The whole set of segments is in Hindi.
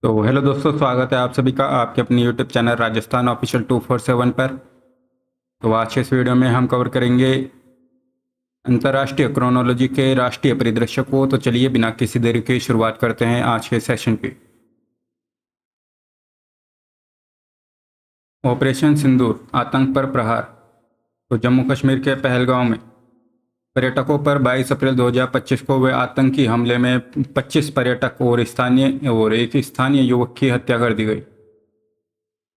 तो हेलो दोस्तों, स्वागत है आप सभी का आपके अपने यूट्यूब चैनल राजस्थान ऑफिशियल 247 पर। तो आज के इस वीडियो में हम कवर करेंगे अंतर्राष्ट्रीय क्रोनोलॉजी के राष्ट्रीय परिदृश्य को। तो चलिए बिना किसी देरी के शुरुआत करते हैं आज के सेशन की। ऑपरेशन सिंदूर, आतंक पर प्रहार। तो जम्मू कश्मीर के पहलगांव में पर्यटकों पर 22 अप्रैल 2025 को हुए आतंकी हमले में 25 पर्यटक और एक स्थानीय युवक की हत्या कर दी गई,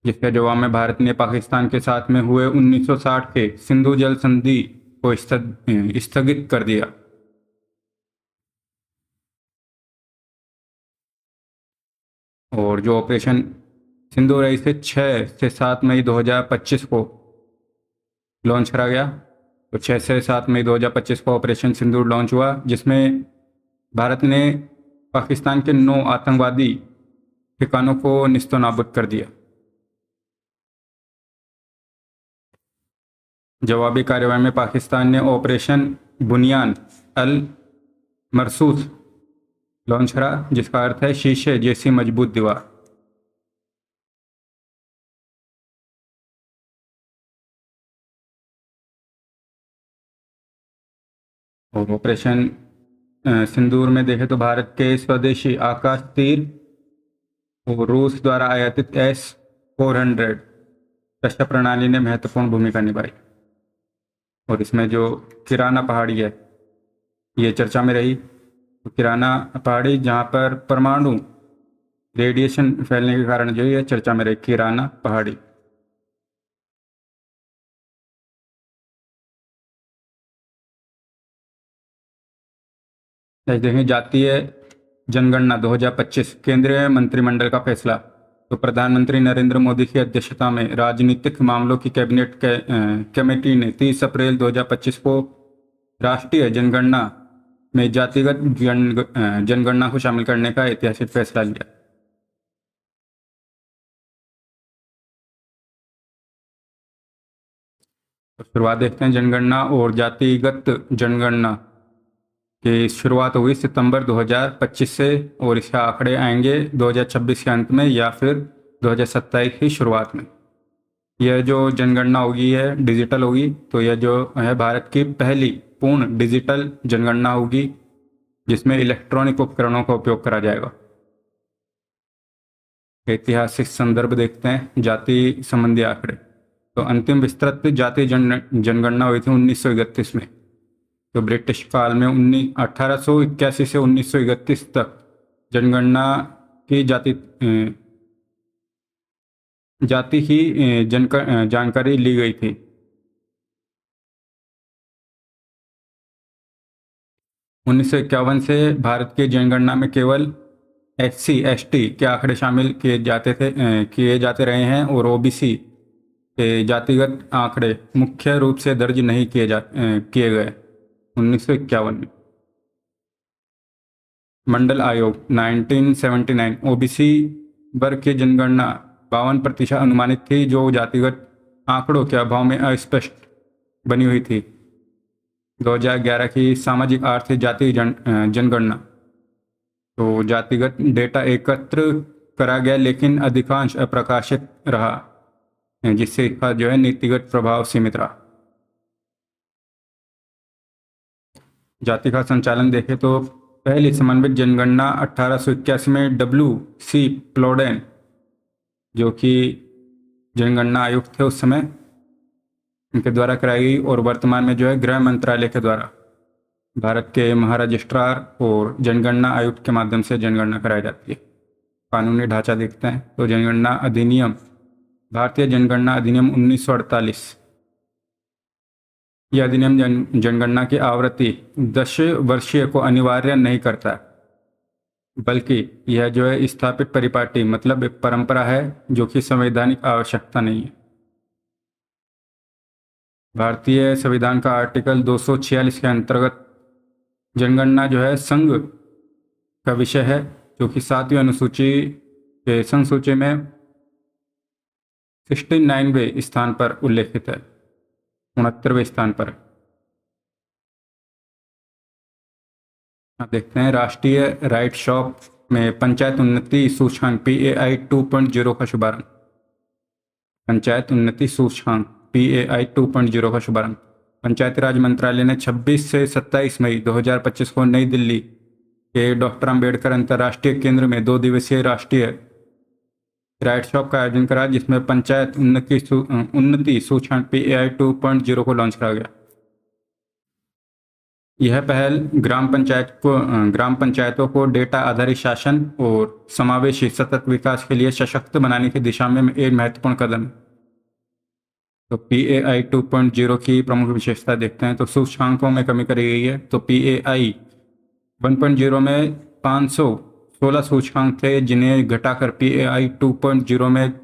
जिसके जवाब में भारत ने पाकिस्तान के साथ में हुए 1960 के सिंधु जल संधि को स्थगित कर दिया। और जो ऑपरेशन सिंदूर है इसे 6 से 7 मई 2025 को लॉन्च करा गया। तो 6 से 7 मई 2025 को ऑपरेशन सिंदूर लॉन्च हुआ, जिसमें भारत ने पाकिस्तान के 9 आतंकवादी ठिकानों को निस्तो नाबूद कर दिया। जवाबी कार्रवाई में पाकिस्तान ने ऑपरेशन बुनियान अल मरसूस लॉन्च करा, जिसका अर्थ है शीशे जैसी मजबूत दीवार। और ऑपरेशन सिंदूर में देखें तो भारत के स्वदेशी आकाश तीर और रूस द्वारा आयातित S-400 रक्षा प्रणाली ने महत्वपूर्ण भूमिका निभाई। और इसमें जो किराना पहाड़ी है ये चर्चा में रही। तो किराना पहाड़ी जहाँ पर परमाणु रेडिएशन फैलने के कारण जो ये चर्चा में रही, किराना पहाड़ी। देखें जातीय जनगणना 2025 केंद्रीय मंत्रिमंडल का फैसला। तो प्रधानमंत्री नरेंद्र मोदी की अध्यक्षता में राजनीतिक मामलों की कैबिनेट कमेटी ने 30 अप्रैल 2025 को राष्ट्रीय जनगणना में जातिगत जनगणना को शामिल करने का ऐतिहासिक फैसला लिया। तो शुरुआत देखते हैं जनगणना और जातिगत जनगणना की शुरुआत हुई सितंबर 2025 से, और इसके आंकड़े आएंगे 2026 के अंत में या फिर 2027 की शुरुआत में। यह जो जनगणना होगी है डिजिटल होगी। तो यह जो है भारत की पहली पूर्ण डिजिटल जनगणना होगी, जिसमें इलेक्ट्रॉनिक उपकरणों का उपयोग करा जाएगा। ऐतिहासिक संदर्भ देखते हैं जाति संबंधी आंकड़े। तो अंतिम विस्तृत जाति जनगणना हुई थी 1931 में। तो ब्रिटिश काल में 1881 से 1931 तक जनगणना की जाति की जानकारी ली गई थी। उन्नीस से भारत की जनगणना में केवल SC/ST के आंकड़े शामिल किए जाते रहे हैं, और OBC के जातिगत आंकड़े मुख्य रूप से दर्ज नहीं किए गए 1951 में। मंडल आयोग 1979 OBC वर्ग की जनगणना 52% अनुमानित थी, जो जातिगत आंकड़ों के अभाव में अस्पष्ट बनी हुई थी। 2011 की सामाजिक आर्थिक जाति जनगणना। तो जातिगत डेटा एकत्र करा गया, लेकिन अधिकांश अप्रकाशित रहा, जिससे इसका जो है नीतिगत प्रभाव सीमित रहा। जाति का संचालन देखें तो पहली समन्वित जनगणना 1881 में WC प्लोडेन, जो कि जनगणना आयुक्त थे उस समय, इनके द्वारा कराई गई। और वर्तमान में जो है गृह मंत्रालय के द्वारा भारत के महारजिस्ट्रार और जनगणना आयुक्त के माध्यम से जनगणना कराई जाती है। कानूनी ढांचा देखते हैं तो जनगणना अधिनियम, भारतीय जनगणना अधिनियम 1948। यह अधिनियम जनगणना की आवृत्ति 10 वर्षीय को अनिवार्य नहीं करता, बल्कि यह जो है स्थापित परिपाटी मतलब एक परंपरा है, जो कि संवैधानिक आवश्यकता नहीं है। भारतीय संविधान का आर्टिकल 246 के अंतर्गत जनगणना जो है संघ का विषय है, जो कि 7वीं अनुसूची के संसूची में 69वें स्थान पर उल्लेखित है, 69वें स्थान पर। अब देखते हैं राष्ट्रीय राइट शॉप में पंचायत उन्नति सूचकांक PAI 2.0 का शुभारंभ। पंचायत उन्नति सूचकांक PAI 2.0 का शुभारंभ पंचायती राज मंत्रालय ने 26 से 27 मई 2025 को नई दिल्ली के डॉक्टर अंबेडकर अंतर्राष्ट्रीय केंद्र में 2 दिवसीय राष्ट्रीय राइड शॉप का आयोजन करा, जिसमें पंचायत उन्नति सूचकांक PAI 2.0 को लॉन्च करा गया। यह पहल ग्राम पंचायतों को डेटा आधारित शासन और समावेशी सतत विकास के लिए सशक्त बनाने की दिशा में एक महत्वपूर्ण कदम है। तो PAI 2.0 की प्रमुख विशेषता देखते हैं। तो सूचकांकों में कमी करी गई है। तो PAI 1.0 में 516 सूचकांक थे, जिन्हें घटाकर PAI 2.0 में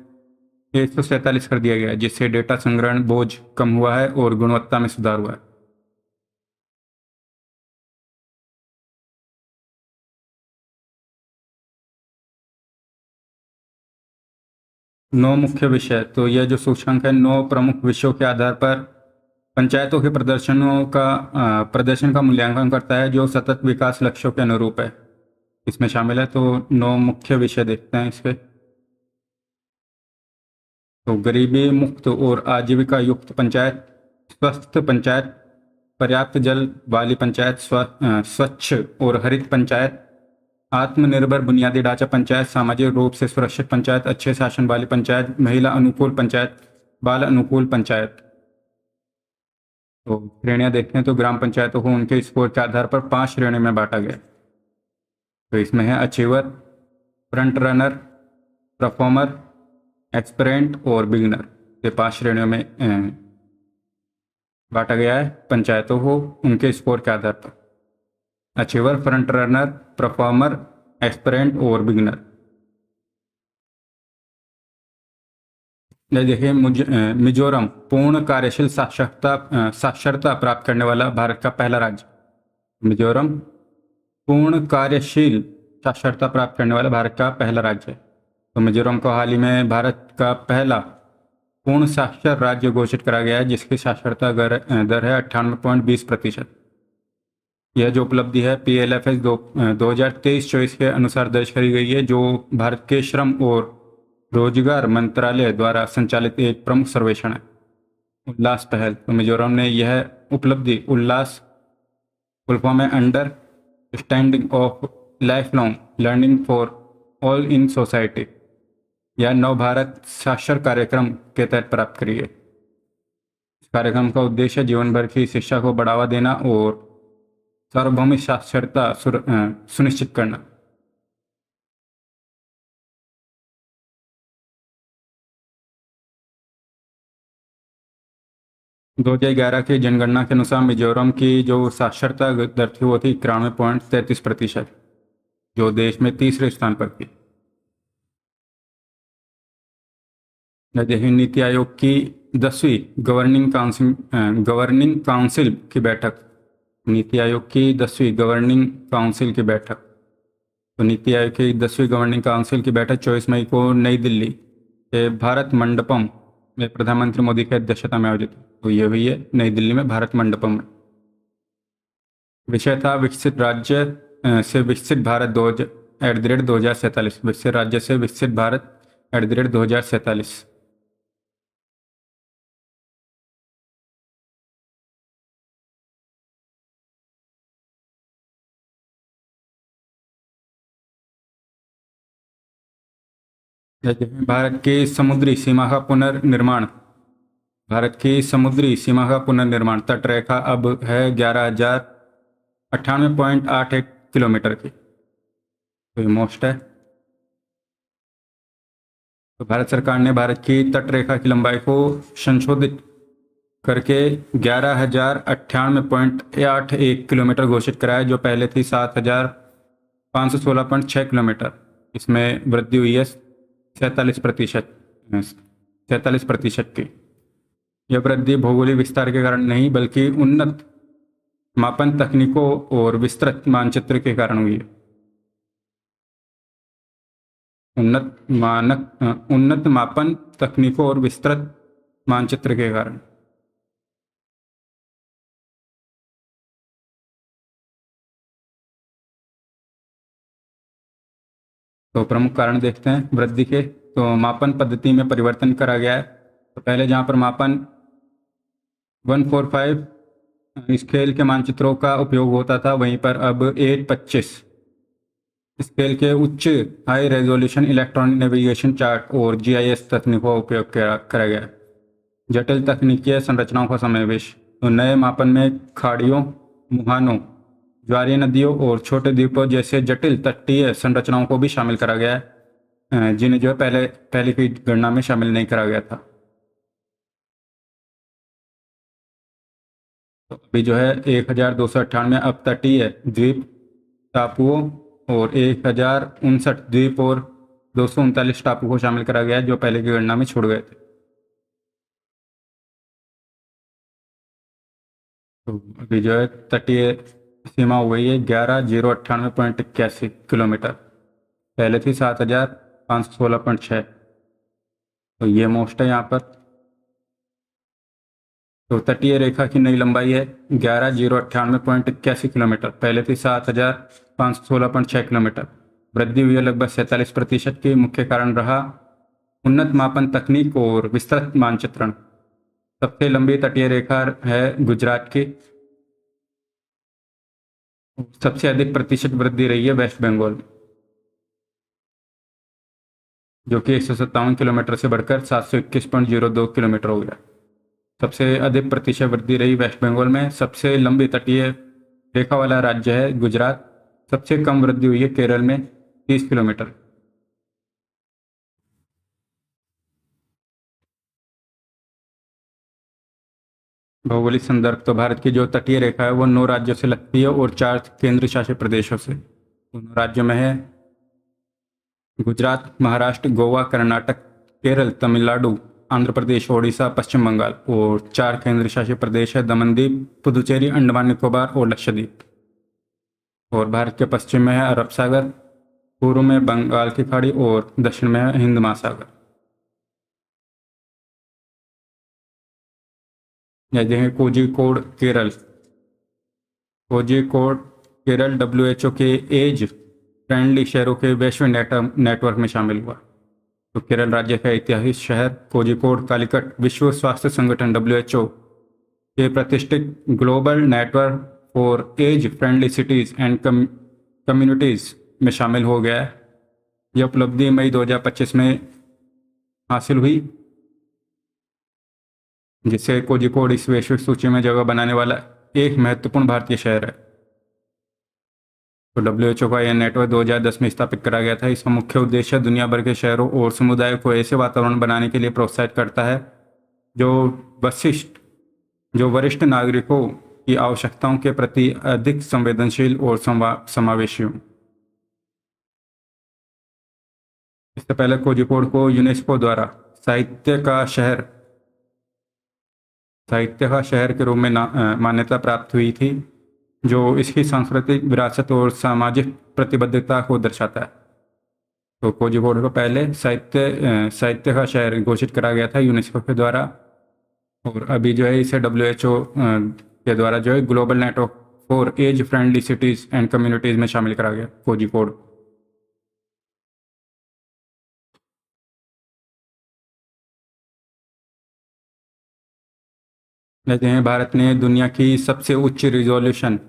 147 कर दिया गया है, जिससे डेटा संग्रहण बोझ कम हुआ है और गुणवत्ता में सुधार हुआ है। नौ मुख्य विषय। तो यह जो सूचकांक है 9 प्रमुख विषयों के आधार पर पंचायतों के प्रदर्शन का मूल्यांकन करता है, जो सतत विकास लक्ष्यों के अनुरूप है, इसमें शामिल है। तो 9 मुख्य विषय देखते हैं इसके। तो गरीबी मुक्त और आजीविका युक्त पंचायत, स्वस्थ पंचायत, पर्याप्त जल वाली पंचायत, स्वच्छ और हरित पंचायत, आत्मनिर्भर बुनियादी ढांचा पंचायत, सामाजिक रूप से सुरक्षित पंचायत, अच्छे शासन वाली पंचायत, महिला अनुकूल पंचायत, बाल अनुकूल पंचायत। तो श्रेणियां देखते हैं। तो ग्राम पंचायतों को उनके स्कोर के आधार पर 5 श्रेणियों में बांटा गया। तो इसमें है अचीवर, फ्रंट रनर, परफॉर्मर, एक्सपेरेंट और बिगिनर। ये 5 श्रेणियों में बांटा गया है पंचायतों को उनके स्कोर के आधार पर। अचीवर, फ्रंट रनर, परफॉर्मर, एक्सपेरेंट और बिगिनर। देखिए मिजोरम पूर्ण कार्यशील साक्षरता प्राप्त करने वाला भारत का पहला राज्य। मिजोरम पूर्ण कार्यशील साक्षरता प्राप्त करने वाला भारत का पहला राज्य है। तो मिजोरम को हाल ही में भारत का पहला पूर्ण साक्षर राज्य घोषित करा गया है, जिसकी साक्षरता दर है 98.20%। यह जो उपलब्धि है PLFS 2023-24 के अनुसार दर्ज करी गई है, जो भारत के श्रम और रोजगार मंत्रालय द्वारा संचालित एक प्रमुख सर्वेक्षण है। उल्लास पहल। तो मिजोरम ने यह उपलब्धि उल्लास फुल फॉर्म है under standing of life long learning for all in society या नव भारत साक्षर कार्यक्रम के तहत प्राप्त करी है। इस कार्यक्रम का उद्देश्य जीवन भर की शिक्षा को बढ़ावा देना और सार्वभौमिक साक्षरता सुनिश्चित करना। दो 2011 की जनगणना के अनुसार मिजोरम की जो साक्षरता दर थी वो थी 91.33%, जो देश में तीसरे स्थान पर थी। देखिए नीति आयोग की 10वीं गवर्निंग काउंसिल की बैठक। नीति आयोग की 10वीं गवर्निंग काउंसिल की बैठक। तो नीति आयोग की 10वीं गवर्निंग काउंसिल की बैठक 24 मई को नई दिल्ली के भारत मंडपम में प्रधानमंत्री मोदी की अध्यक्षता में आयोजित। तो ये हुई है नई दिल्ली में भारत मंडपम में। विषय था विकसित राज्य से विकसित भारत 2047। विकसित राज्य से विकसित भारत @2047। भारत की समुद्री सीमा का पुनर्निर्माण। भारत की समुद्री सीमा का पुनर्निर्माण तटरेखा अब है 11,098.81 किलोमीटर की। तो ये मोस्ट है। तो भारत सरकार ने भारत की तटरेखा की लंबाई को संशोधित करके 11,098.81 किलोमीटर घोषित कराया, जो पहले थी 7,516.6 किलोमीटर। इसमें वृद्धि हुई है 47% की। यह वृद्धि भौगोलिक विस्तार के कारण नहीं, बल्कि उन्नत मापन तकनीकों और विस्तृत मानचित्र के कारण हुई है। उन्नत मापन तकनीकों और विस्तृत मानचित्र के कारण। तो प्रमुख कारण देखते हैं वृद्धि के। तो मापन पद्धति में परिवर्तन करा गया है। तो पहले जहाँ पर मापन 145 स्केल के मानचित्रों का उपयोग होता था, वहीं पर अब 825 स्केल के उच्च high resolution electronic navigation chart और जीआईएस तकनीकों का उपयोग करा गया। जटिल तकनीकीय संरचनाओं का समावेश। तो नए मापन में खाड़ियों, मुहानों, ज्वारीय नदियों और छोटे द्वीपों जैसे जटिल तटीय संरचनाओं को भी शामिल करा गया है, जिन्हें जो है पहले की गणना में शामिल नहीं करा गया था। तो अभी जो है 1298 अब तटीय द्वीप टापुओं और 1059 द्वीप और 239 टापू को शामिल करा गया है, जो पहले की गणना में छूट गए थे। तो अभी जो है तटीय सीमा हो गई है 11,098.81 किलोमीटर, पहले थी 7,516.6। तो ये मोस्ट है यहाँ पर। तो तटीय रेखा की नई लंबाई है 11,098.81 किलोमीटर, पहले थी 7,516.6 किलोमीटर। वृद्धि हुई है लगभग 47% की। मुख्य कारण रहा उन्नत मापन तकनीक और विस्तृत मानचित्रण। सबसे लंबी तटीय रेखा है गुजरात की। सबसे अधिक प्रतिशत वृद्धि रही है वेस्ट बंगाल में, जो कि 157 किलोमीटर से बढ़कर 721.02 किलोमीटर हो गया। सबसे अधिक प्रतिशत वृद्धि रही वेस्ट बंगाल में। सबसे लंबी तटीय रेखा वाला राज्य है गुजरात। सबसे कम वृद्धि हुई है केरल में 30 किलोमीटर। भौगोलिक संदर्भ। तो भारत की जो तटीय रेखा है वो 9 राज्यों से लगती है और 4 केंद्र शासित प्रदेशों से। दोनों राज्यों में है गुजरात, महाराष्ट्र, गोवा, कर्नाटक, केरल, तमिलनाडु, आंध्र प्रदेश, ओडिशा, पश्चिम बंगाल। और 4 केंद्र शासित प्रदेश है दमनदीप, पुदुचेरी, अंडमान निकोबार और लक्षद्वीप। और भारत के पश्चिम में है अरब सागर, पूर्व में बंगाल की खाड़ी और दक्षिण में है हिंद महासागर। यह देखें कोझिकोड केरल। कोझिकोड केरल WHO के एज फ्रेंडली शहरों के वैश्विक नेटवर्क में शामिल हुआ। तो केरल राज्य का ऐतिहासिक शहर कोझिकोड कालिकट विश्व स्वास्थ्य संगठन WHO के प्रतिष्ठित global network for age friendly cities and communities में शामिल हो गया है। यह उपलब्धि मई 2025 में हासिल हुई, जिससे कोझिकोड इस वैश्विक सूची में जगह बनाने वाला एक महत्वपूर्ण भारतीय शहर है। तो WHO का यह नेटवर्क 2010 में स्थापित करा गया था। इसका मुख्य उद्देश्य दुनिया भर के शहरों और समुदायों को ऐसे वातावरण बनाने के लिए प्रोत्साहित करता है जो वरिष्ठ नागरिकों की आवश्यकताओं के प्रति अधिक संवेदनशील और समावेशी हों। इससे पहले कोझिकोड को यूनेस्को द्वारा साहित्य का शहर के रूप में मान्यता प्राप्त हुई थी, जो इसकी सांस्कृतिक विरासत और सामाजिक प्रतिबद्धता को दर्शाता है। तो कोझिकोड को पहले साहित्य का शहर घोषित करा गया था यूनेस्को के द्वारा, और अभी जो है इसे WHO के द्वारा जो है global network for age friendly cities and communities में शामिल करा गया कोझिकोड। कहते हैं भारत ने दुनिया की सबसे उच्च रिजोल्यूशन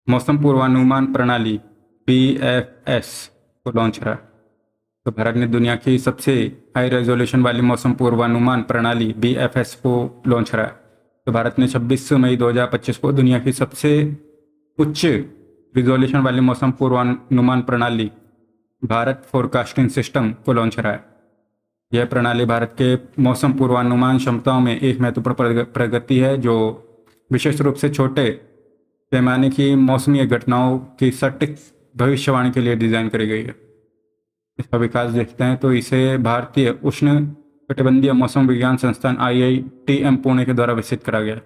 मौसम पूर्वानुमान प्रणाली BFS को लॉन्च करा। तो भारत ने दुनिया की सबसे हाई रेजोल्यूशन वाली मौसम पूर्वानुमान प्रणाली BFS को लॉन्च करा। तो भारत ने 26 मई 2025 को दुनिया की सबसे उच्च रिजोल्यूशन वाली मौसम पूर्वानुमान प्रणाली भारत फोरकास्टिंग सिस्टम को लॉन्च कराया। यह प्रणाली भारत के मौसम पूर्वानुमान क्षमताओं में एक महत्वपूर्ण प्रगति है, जो विशेष रूप से छोटे पैमाने की मौसमी घटनाओं की सटीक भविष्यवाणी के लिए डिज़ाइन करी गई है। इसका विकास देखते हैं तो इसे भारतीय उष्ण कटिबंधीय मौसम विज्ञान संस्थान IITM पुणे के द्वारा विकसित करा गया।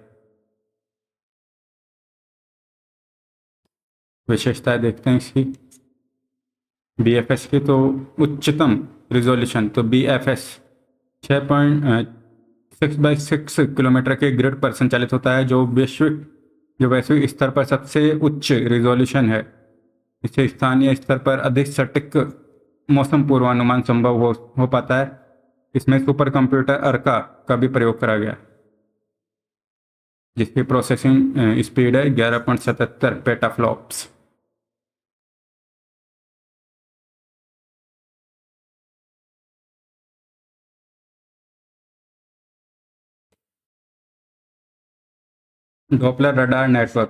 विशेषताएं देखते हैं इसकी BFS की। तो उच्चतम रिजोल्यूशन, तो BFS 6.6x6 किलोमीटर के ग्रिड पर संचालित होता है, जो वैश्विक स्तर पर सबसे उच्च रिजोल्यूशन है। इससे स्थानीय स्तर पर अधिक सटीक मौसम पूर्वानुमान संभव हो पाता है। इसमें सुपर कंप्यूटर अर्का का भी प्रयोग करा गया, जिसकी प्रोसेसिंग स्पीड है 11.77 पेटाफ्लॉप्स। Doppler radar network.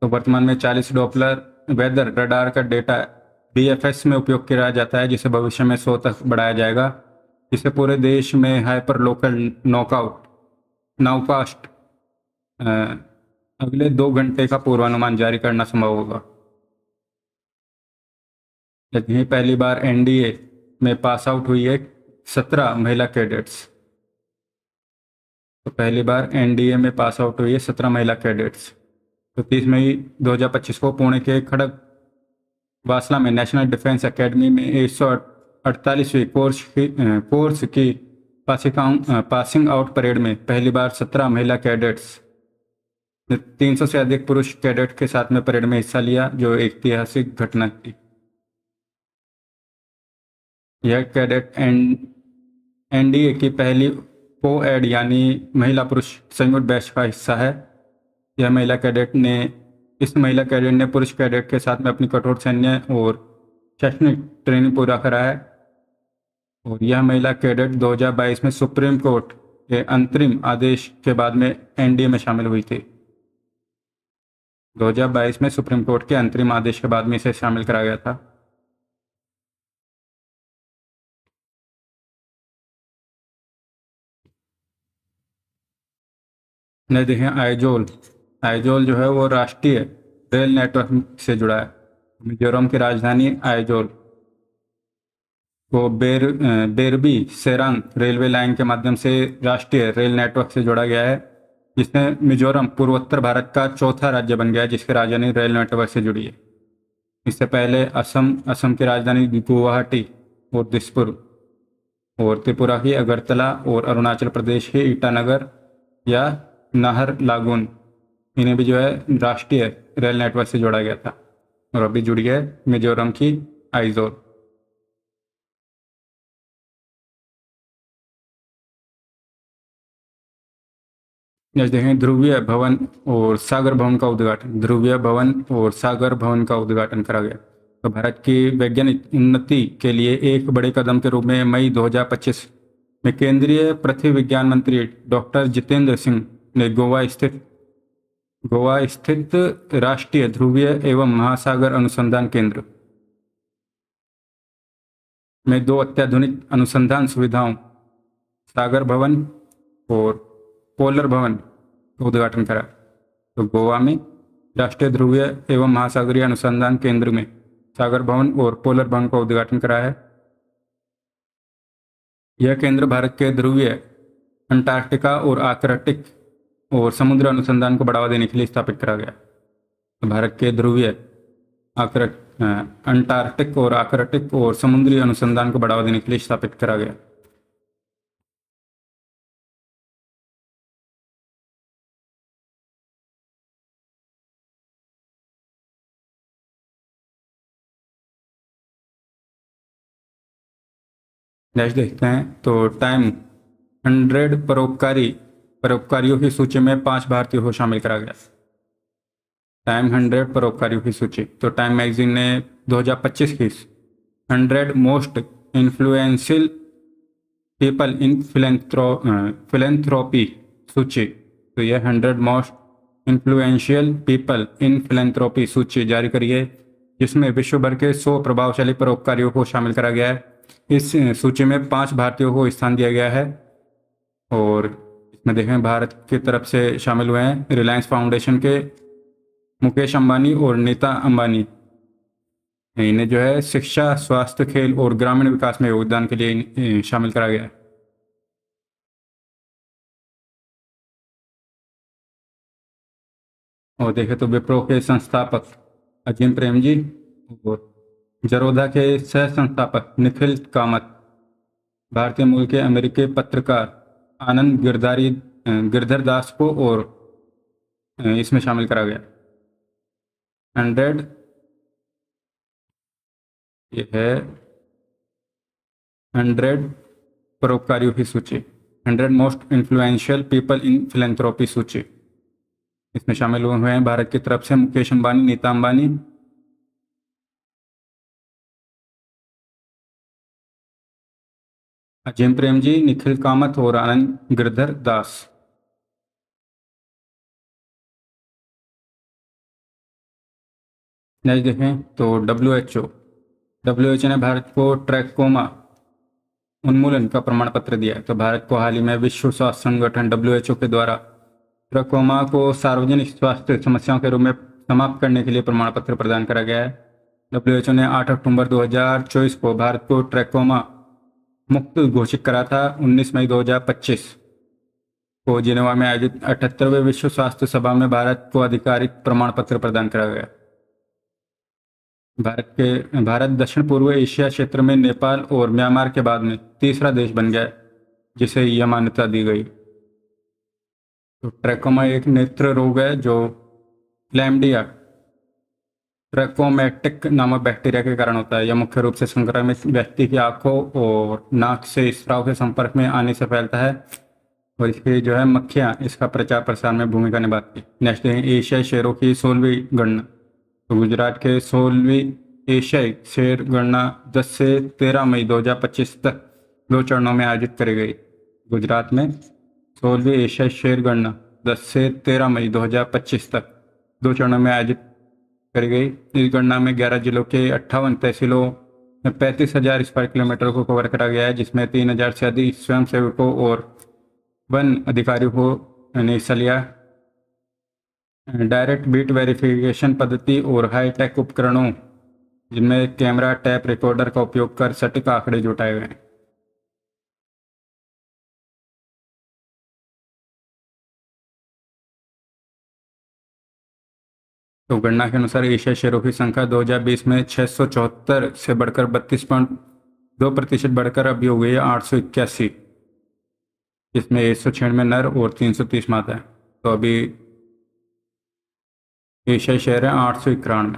तो वर्तमान में 40 डॉपलर वेदर रडार का डेटा बीएफएस में उपयोग किया जाता है, जिसे भविष्य में 100 तक बढ़ाया जाएगा। जिससे पूरे देश में हाइपर लोकल नॉकआउट नाउकास्ट अगले 2 घंटे का पूर्वानुमान जारी करना संभव होगा। यही पहली बार एनडीए में पास आउट हुई है 17 महिला कैडेट्स। तो पहली बार एनडीए में पास आउट हुई है 17 महिला कैडेट्स। तो 30 मई 2025 को पुणे के खड़ग वासला में नेशनल डिफेंस एकेडमी में 148वीं कोर्स की पासिंग आउट परेड में पहली बार 17 महिला कैडेट्स ने 300 से अधिक पुरुष कैडेट के साथ में परेड में हिस्सा लिया, जो एक ऐतिहासिक घटना थी। यह कैडेट एनडीए की पहली को-एड यानी महिला पुरुष संयुक्त बैच का हिस्सा है। इस महिला कैडेट ने पुरुष कैडेट के साथ में अपनी कठोर सैन्य और शैक्षणिक ट्रेनिंग पूरा करा है। और यह महिला कैडेट 2022 में सुप्रीम कोर्ट के अंतरिम आदेश के बाद में एनडीए में शामिल हुई थी। 2022 में सुप्रीम कोर्ट के अंतरिम आदेश के बाद में इसे शामिल करा गया था। नदी है आइजोल। आइजोल जो है वो राष्ट्रीय रेल नेटवर्क से जुड़ा है। मिजोरम की राजधानी आइजोल को बेरबी सेरांग रेलवे लाइन के माध्यम से राष्ट्रीय रेल नेटवर्क से जोड़ा गया है, जिससे मिजोरम पूर्वोत्तर भारत का चौथा राज्य बन गया जिसकी राजधानी रेल नेटवर्क से जुड़ी है। इससे पहले असम की राजधानी गुवाहाटी और दिसपुर, और त्रिपुरा की अगरतला, और अरुणाचल प्रदेश के ईटानगर या नाहरलागुन, इन्हें भी जो है राष्ट्रीय रेल नेटवर्क से जोड़ा गया था। और अभी जुड़ी है मिजोरम की आइजोल। नेक्स्ट देखें ध्रुवीय भवन और सागर भवन का उद्घाटन। ध्रुवीय भवन और सागर भवन का उद्घाटन करा गया। तो भारत की वैज्ञानिक उन्नति के लिए एक बड़े कदम के रूप में मई 2025 में केंद्रीय पृथ्वी विज्ञान मंत्री डॉक्टर जितेंद्र सिंह ने गोवा स्थित राष्ट्रीय ध्रुवीय एवं महासागर अनुसंधान केंद्र में 2 अत्याधुनिक अनुसंधान सुविधाओं सागर भवन और पोलर भवन का उद्घाटन करा। तो गोवा में राष्ट्रीय ध्रुवीय एवं महासागरीय अनुसंधान केंद्र में सागर भवन और पोलर भवन का उद्घाटन करा है। यह केंद्र भारत के ध्रुवीय, अंटार्कटिका और आर्कटिक और समुद्र अनुसंधान को बढ़ावा देने के लिए स्थापित करा गया। तो भारत के ध्रुवीय, अंटार्कटिक और आर्कटिक और समुद्री अनुसंधान को बढ़ावा देने के लिए स्थापित करा गया। नेक्स्ट देखते हैं। तो टाइम 100 परोपकारियों की सूची में 5 भारतीयों को शामिल करा गया। टाइम 100 परोपकारियों की सूची। तो टाइम मैगजीन ने 2025 की 100 most influential people in philanthropy सूची, तो यह 100 most influential people in philanthropy सूची जारी करी है, जिसमें विश्व भर के 100 प्रभावशाली परोपकारियों को शामिल करा गया है। इस सूची में 5 भारतीयों को स्थान दिया गया है। और इसमें देखें भारत की तरफ से शामिल हुए हैं रिलायंस फाउंडेशन के मुकेश अंबानी और नीता अंबानी। इन्हें जो है शिक्षा, स्वास्थ्य, खेल और ग्रामीण विकास में योगदान के लिए शामिल करा गया है। और देखें तो विप्रो के संस्थापक अजीम प्रेमजी और जरोधा के सह संस्थापक निखिल कामत, भारतीय मूल के अमेरिकी पत्रकार आनंद गिरधर दास को और इसमें शामिल करा गया। 100 ये है 100 परोपकारियों की सूची, 100 most influential people in philanthropy सूची। इसमें शामिल हुए हैं भारत की तरफ से मुकेश अंबानी, नीता अंबानी, अजिम प्रेमजी, निखिल कामत और आनंद गिरधर दास। नेक्स्ट देखें तो डब्ल्यू एच ओ ने भारत को ट्रैकोमा उन्मूलन का प्रमाण पत्र दिया है। तो भारत को हाल ही में विश्व स्वास्थ्य संगठन WHO के द्वारा ट्रैकोमा को सार्वजनिक स्वास्थ्य समस्याओं के रूप में समाप्त करने के लिए प्रमाण पत्र प्रदान करा गया है। WHO ने 8 अक्टूबर 2024 को भारत को ट्रैकोमा मुक्त घोषित करा था। 19 मई 2025 को जिनेवा में आयोजित 78वें विश्व स्वास्थ्य सभा में भारत को आधिकारिक प्रमाण पत्र प्रदान करा गया। भारत दक्षिण पूर्व एशिया क्षेत्र में नेपाल और म्यांमार के बाद में तीसरा देश बन गया जिसे यह मान्यता दी गई। तो ट्रैकोमा एक नेत्र रोग है जो क्लैमडिया ट्रैकोमैटिक नामक बैक्टीरिया के कारण होता है। यह मुख्य रूप से संक्रमित व्यक्ति की आंखों और नाक से स्राव के संपर्क में आने से फैलता है और इसकी जो है मक्खियाँ इसका प्रचार प्रसार में भूमिका निभाती है। नेक्स्ट है एशियाई शेरों की 16वीं गणना। तो गुजरात के 16वीं एशियाई शेर गणना 10 से 13 मई 2025 तक 2 चरणों में आयोजित करी गई। गुजरात में 16वीं एशियाई शेर गणना 10 से 13 मई 2025 तक 2 चरणों में आयोजित करी गई। इस गणना में 11 जिलों के 58 तहसीलों में 35,000 स्क्वायर किलोमीटर को कवर करा गया है, जिसमें 3,000 से अधिक स्वयंसेवकों और वन अधिकारियों को ने हिस्सा लिया। डायरेक्ट बीट वेरिफिकेशन पद्धति और हाईटेक उपकरणों जिनमें कैमरा टैप रिकॉर्डर का उपयोग कर सटीक आंकड़े जुटाए गए हैं। तो गणना के अनुसार एशिया शेरों की संख्या 2020 में 674 से बढ़कर 32.2% बढ़कर अभी हो गई है 881, इसमें 196 नर और 330 मादा है। तो अभी एशियाई शेर है 891।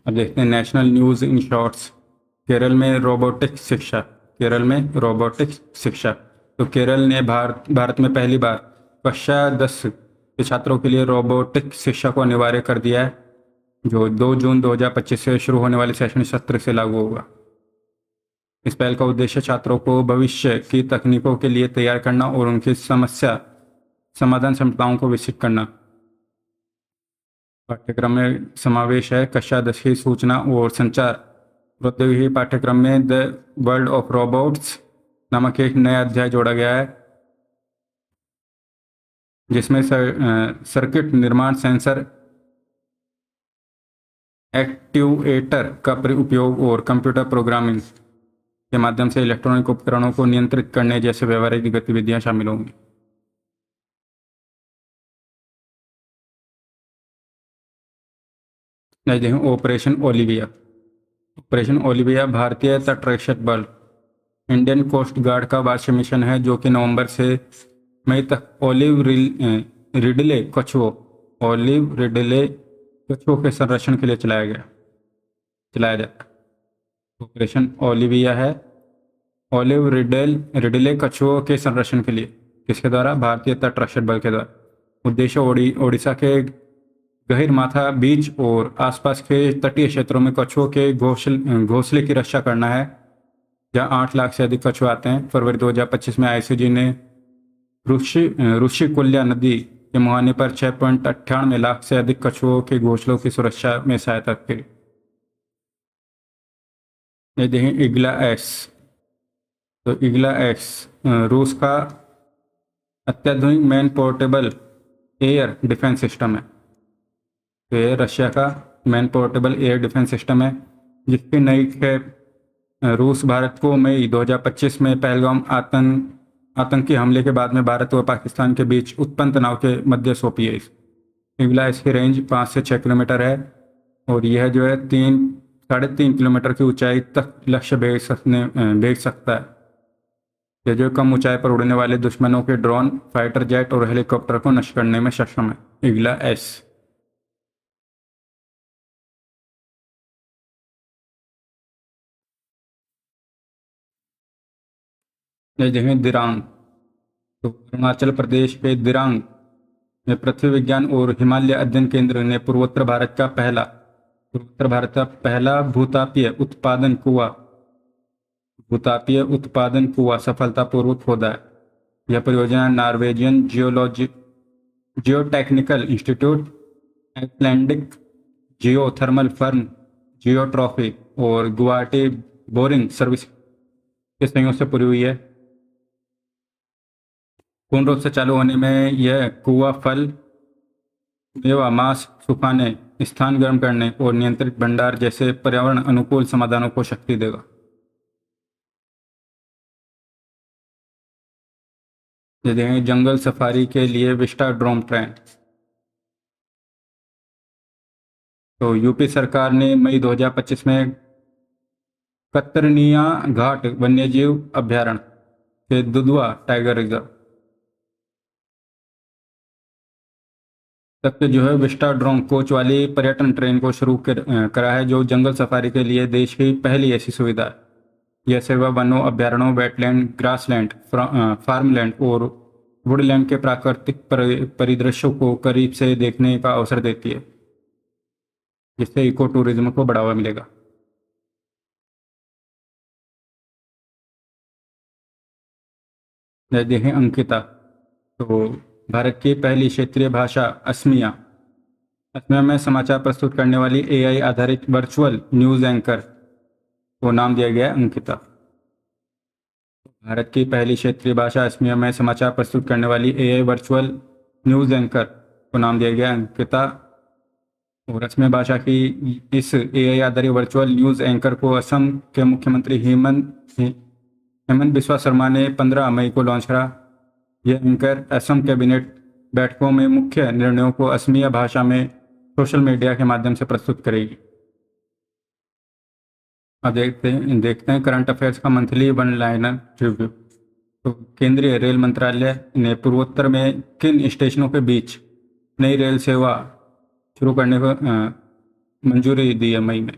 अब देखते हैं national news in shorts. Kerala में रोबोटिक्स शिक्षा। केरल में रोबोटिक्स शिक्षा। तो केरल ने भारत में पहली बार कक्षा 10 के छात्रों के लिए रोबोटिक्स शिक्षा को अनिवार्य कर दिया है, जो 2 जून 2025 से शुरू होने वाले शैक्षणिक सत्र से लागू होगा। इस पहल का उद्देश्य छात्रों को भविष्य की तकनीकों के लिए तैयार करना और उनकी समस्या समाधान क्षमताओं को विकसित करना। पाठ्यक्रम में समावेश है कक्षा 10 की सूचना और संचार प्रौद्योगिकी पाठ्यक्रम में द वर्ल्ड ऑफ रोबोट्स नामक एक नया अध्याय जोड़ा गया है, जिसमें सर्किट निर्माण, सेंसर, एक्ट्यूएटर का उपयोग और कंप्यूटर प्रोग्रामिंग के माध्यम से इलेक्ट्रॉनिक उपकरणों को नियंत्रित करने जैसे व्यवहारिक गतिविधियां शामिल होंगी। नेक्स्ट देखें ऑपरेशन ओलिविया। ऑपरेशन ओलिविया भारतीय तटरक्षक बल इंडियन कोस्ट गार्ड का वार्षिक मिशन है, जो कि नवंबर से मई तक ओलिव रिडले कछुओं के संरक्षण के लिए चलाया जाता है। ऑपरेशन ओलिविया है ओलिव रिडले कछुओं के संरक्षण के लिए, किसके द्वारा? भारतीय तटरक्षक बल के द्वारा। उद्देश्य ओडिशा के गहिरमाथा बीच और आसपास के तटीय क्षेत्रों में कछुओं के घोंसले की रक्षा करना है, जहां 8 लाख से अधिक कछुए आते हैं। फरवरी 2025 में ICG ने ऋषिकुल्या नदी के मुहाने पर 6.98 लाख से अधिक कछुओं के घोंसलों की सुरक्षा में सहायता की। ये देखें इग्ला एक्स। तो इग्ला एक्स रूस का अत्याधुनिक man portable air defence system है। तो ये रशिया का man portable air defence system है, जिसकी नई खेप रूस भारत को मई 2025 में पहलगाम आतंकी हमले के बाद में भारत और पाकिस्तान के बीच उत्पन्न तनाव के मध्य सौंपी है। इग्ला इसकी रेंज 5 से 6 किलोमीटर है और यह जो है 3.5 किलोमीटर की ऊंचाई तक लक्ष्य भेज सकता है। ये जो कम ऊंचाई पर उड़ने वाले दुश्मनों के ड्रोन, फाइटर जेट और हेलीकॉप्टर को नष्ट करने में सक्षम है। ईगला एस। ये देखें दिरांग। तो अरुणाचल प्रदेश के दिरांग में पृथ्वी विज्ञान और हिमालय अध्ययन केंद्र ने पूर्वोत्तर भारत का पहला भूतापीय उत्पादन कुआं सफलतापूर्वक खोदा है। यह परियोजना Norwegian geotechnical institute, Icelandic geothermal firm Geotrophy और गुवाहाटी बोरिंग सर्विस के सहयोग से पूरी हुई है। पूर्ण रूप से चालू होने में यह कुआं फल, मेवा, मांस सुखाने, स्थान गर्म करने और नियंत्रित भंडार जैसे पर्यावरण अनुकूल समाधानों को शक्ति देगा। ये देखें जंगल सफारी के लिए विस्टा ड्रोन ट्रेन। तो यूपी सरकार ने मई 2025 में कतरनिया घाट वन्यजीव अभ्यारण्य से दुधवा टाइगर रिजर्व तक के जो है विस्टा ड्रोन कोच वाली पर्यटन ट्रेन को शुरू करा है, जो जंगल सफारी के लिए देश की पहली ऐसी सुविधा है। यह सेवा वनों, अभ्यारण्यों, वेटलैंड, ग्रासलैंड, फार्मलैंड और वुडलैंड के प्राकृतिक परिदृश्यों को करीब से देखने का अवसर देती है, जिससे इको टूरिज्म को बढ़ावा मिलेगा। देखें अंकिता। तो भारत की पहली क्षेत्रीय भाषा असमिया में समाचार प्रस्तुत करने वाली एआई आधारित वर्चुअल न्यूज़ एंकर को नाम दिया गया है अंकिता। भारत की पहली क्षेत्रीय भाषा असमिया में समाचार प्रस्तुत करने वाली एआई वर्चुअल न्यूज़ एंकर को नाम दिया गया है अंकिता। और असमिया भाषा की इस एआई आधारित वर्चुअल न्यूज़ एंकर को असम के मुख्यमंत्री हेमंत बिस्वा शर्मा ने 15 मई को लॉन्च करा। यह एंकर असम कैबिनेट बैठकों में मुख्य निर्णयों को असमिया भाषा में सोशल मीडिया के माध्यम से प्रस्तुत करेगी। अब देखते हैं करंट अफेयर्स का मंथली वन लाइनर रिव्यू। तो केंद्रीय रेल मंत्रालय ने पूर्वोत्तर में किन स्टेशनों के बीच नई रेल सेवा शुरू करने को मंजूरी दी है मई में?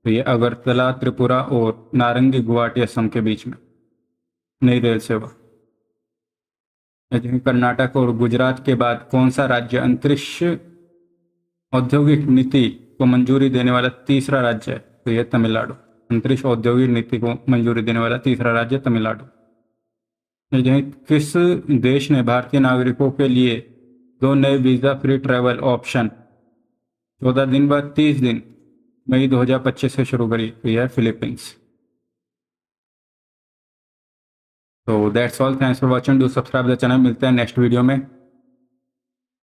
तो ये अगरतला त्रिपुरा और नारंगी गुवाहाटी असम के बीच में नई रेल सेवा। कर्नाटक और गुजरात के बाद कौन सा राज्य अंतरिक्ष औद्योगिक नीति को मंजूरी देने वाला तीसरा राज्य है? तो यह तमिलनाडु। अंतरिक्ष औद्योगिक नीति को मंजूरी देने वाला तीसरा राज्य तमिलनाडु। किस देश ने भारतीय नागरिकों के लिए 2 नए वीज़ा फ्री ट्रैवल ऑप्शन 14 दिन बाद 30 दिन मई 2025 से शुरू करी? तो यह है फिलीपींस। तो that's all, thanks for watching, do subscribe the channel. मिलते हैं नेक्स्ट वीडियो में।